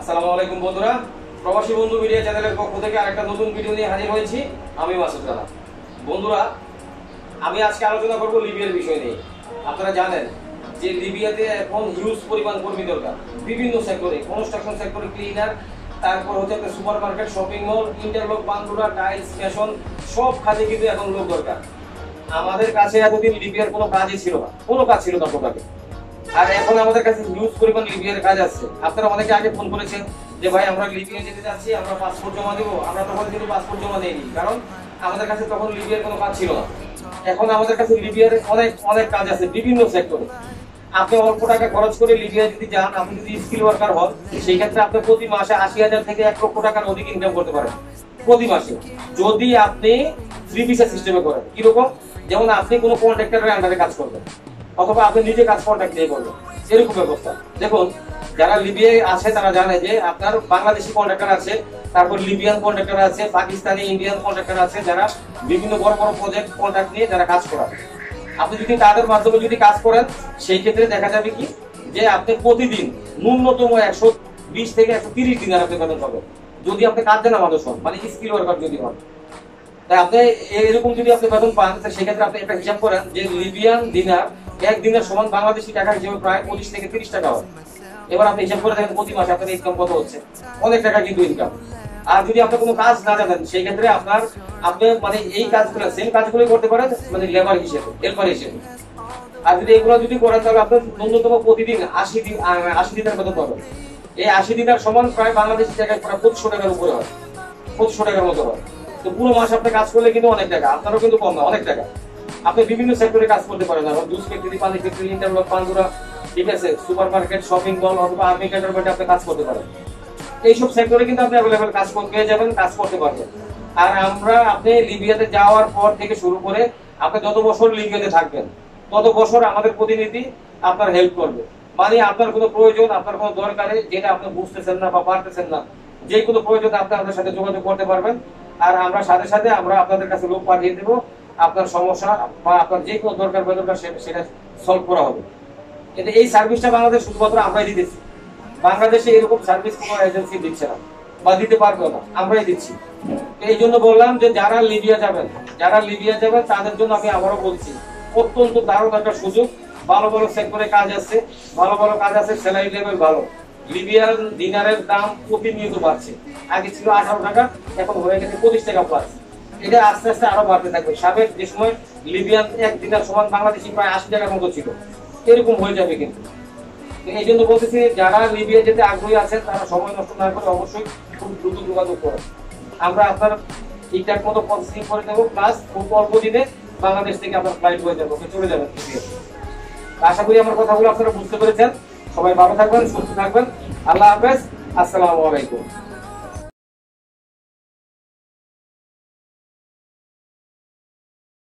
আসসালামু আলাইকুম বন্ধুরা, প্রবাসী বন্ধু মিডিয়া চ্যানেলের পক্ষ থেকে আরেকটা নতুন ভিডিও নিয়ে হাজির হয়েছি। আমি মাসুদ রানা। বন্ধুরা, আমি আজকে আলোচনা করব লিবিয়ার বিষয় নিয়ে। আপনারা জানেন যে লিবিয়াতে এখন হিউজ পরিমাণ কর্মী দরকার, বিভিন্ন সেক্টরে, কনস্ট্রাকশন সেক্টরে ক্লিনার, তারপর হচ্ছে একটা super market, shopping mall, interlock, Bandura, tiles, fashion, সব কাজে কিন্তু এখন লোক দরকার। আমাদের কাছে এতদিন লিবিয়ার কোনো কাজই ছিল না, কোনো কাজ ছিল না টোটালি। আর এখন আমাদের কাছে হিউজ পরিমাণ লিবিয়ার কাজ আছে। আপনারা অনেকে আগে ফোন করেছেন যে ভাই আমরা লিবিয়া যেতে যাচ্ছি, আমরা পাসপোর্ট জমা দেবো। আমরা তখন কিন্তু পাসপোর্ট জমা দেইনি, কারণ আমাদের কাছে তখন লিবিয়ার কোনো কাজ ছিল না। এখন আমাদের কাছে লিবিয়ার অনেক অনেক কাজ আছে বিভিন্ন সেক্টরে। আপনি অল্প টাকা খরচ করে লিবিয়া যদি যান, আপনি যদি স্কিল ওয়ার্কার হন, সেই ক্ষেত্রে আপনি প্রতি মাসে ৮০,০০০ থেকে ১ লক্ষ টাকার অধিক ইনকাম করতে পারেন প্রতি মাসে, যদি আপনি ফ্রি ভিসা সিস্টেমে করেন। কিরকম? যেমন আপনি কোনো কন্ট্রাক্টরের আন্ডারে কাজ করবেন, অথবা আপনি নিজে কাজ কন্ট্রাক্ট নিয়ে করবেন, এরকম ব্যবস্থা। দেখুন, যারা লিবিয়ায় আছে তারা জানে যে আপনার বাংলাদেশি কন্ট্রাক্টর আছে, তারপর লিবিয়ান কন্ট্রাক্টর আছে, পাকিস্তানি, ইন্ডিয়ান কন্ট্রাক্টর আছে, যারা বিভিন্ন বড় বড় প্রজেক্ট কন্ট্রাক্ট নিয়ে যারা কাজ করান। আপনি যদি তাদের মাধ্যমে যদি কাজ করেন, সেই ক্ষেত্রে দেখা যাবে কি যে আপনি প্রতিদিন ন্যূনতম ১২০ থেকে ১৩০ দিনের আপনি বেতন পাবেন, যদি আপনি কাজ জানা মানুষ হন, মানে স্কিল ওয়ার্কার যদি হন। তাই আপনি এরকম যদি আপনি বেতন পান, সেক্ষেত্রে আপনি একটা হিসাব করেন যে লিবিয়ান দিনার এক দিনের সমান বাংলাদেশি টাকা হিসেবে প্রায় ২৫ থেকে ৩০ টাকা হয়। এবার আপনি হিসাব করে দেখেন প্রতি মাসে আপনার ইনকাম কত হচ্ছে, অনেক টাকা কিন্তু ইনকাম। আর যদি আপনি কোনো কাজ না জানেন, সেই ক্ষেত্রে আপনি মানে এই কাজগুলো সেম কাজগুলো করতে পারেন, মানে লেবার হিসেবে, হেল্পার হিসেবে। আর যদি এগুলো যদি করেন, তাহলে আপনার ন্যূনতম প্রতিদিন ৮০ দিনের বেতন পাবেন। এই ৮০ দিনের সমান প্রায় বাংলাদেশি টাকায় প্রায় ২৫০০ টাকার উপরে হয়, ২৫০০ টাকার মতো হয়। তো পুরো মাস আপনি কাজ করলে কিন্তু অনেক টাকা, আপনারও কিন্তু কম না, অনেক টাকা। আপনি বিভিন্ন সেক্টরে কাজ করতে পারেন, জুস ফ্যাক্টরি, পানি ফ্যাক্টরি, ইন্টারলক, বান্দুরা, ঠিক আছে, সুপার মার্কেট, শপিং মল, অথবা আর্মি ক্যান্টনমেন্টে আপনি কাজ করতে পারেন। এইসব সেক্টরে কিন্তু আপনি অ্যাভেলেবেল কাজ পেয়ে যাবেন, কাজ করতে পারবেন। আর আপনি লিবিয়াতে যাওয়ার পর থেকে শুরু করে আপনি যত বছর লিবিয়াতে থাকবেন, তত বছর আমাদের প্রতিনিধি আপনার হেল্প করবে। মানে আপনার কোনো প্রয়োজন, আপনার কোনো দরকারে, যেটা আপনি বুঝতেছেন না বা পারতেছেন না, যে কোনো প্রয়োজনে আপনি আমাদের সাথে যোগাযোগ করতে পারবেন। আর আমরা সাথে সাথে আমরা আপনাদের কাছে লোক পাঠিয়ে দেবো, আপনার সমস্যা বা আপনার যে কোনো দরকার সেটা সলভ করা হবে। কিন্তু এই সার্ভিসটা বাংলাদেশ শুধুমাত্র আমরাই দিতেছি। বাংলাদেশে এরকম সার্ভিস কোনো এজেন্সি দিচ্ছে না বা দিতে পারবে না, আমরাই দিচ্ছি। এই জন্য বললাম যে যারা লিবিয়া যাবেন তাদের জন্য আমি আবারও বলছি, অত্যন্ত দারুণ একটা সুযোগ। ভালো ভালো সেক্টরে কাজ আছে, স্যালারি লেভেল ভালো। লিবিয়ার দিনারের দাম প্রতিনিয়ত বাড়ছে। আগে ছিল ১৮ টাকা, এখন হয়ে গেছে ২৫ টাকা প্লাস। এটা আস্তে আস্তে আরো বাড়তে থাকবে। সাবেক যে সময় লিবিয়ান এক দিনার সমান বাংলাদেশি প্রায় ৮০ টাকার মতো ছিল, এরকম হয়ে যাবে কিন্তু। এই জন্য বলতেছি, যারা লিবিয়া যেতে আগ্রহী আছেন তারা সময় নষ্ট না করে অবশ্যই খুব দ্রুত যোগাযোগ করেন। আমরা আপনার ঠিকঠাক মতো প্রসেসিং করে দেবো, প্লাস খুব অল্প দিনে বাংলাদেশ থেকে আপনার ফ্লাইট হয়ে যাবে, চলে যাবেন লিবিয়া। আশা করি আমার কথাগুলো আপনারা বুঝতে পেরেছেন। সবাই ভালো থাকবেন, সুস্থ থাকবেন। আল্লাহ হাফেজ, আসসালামু আলাইকুম।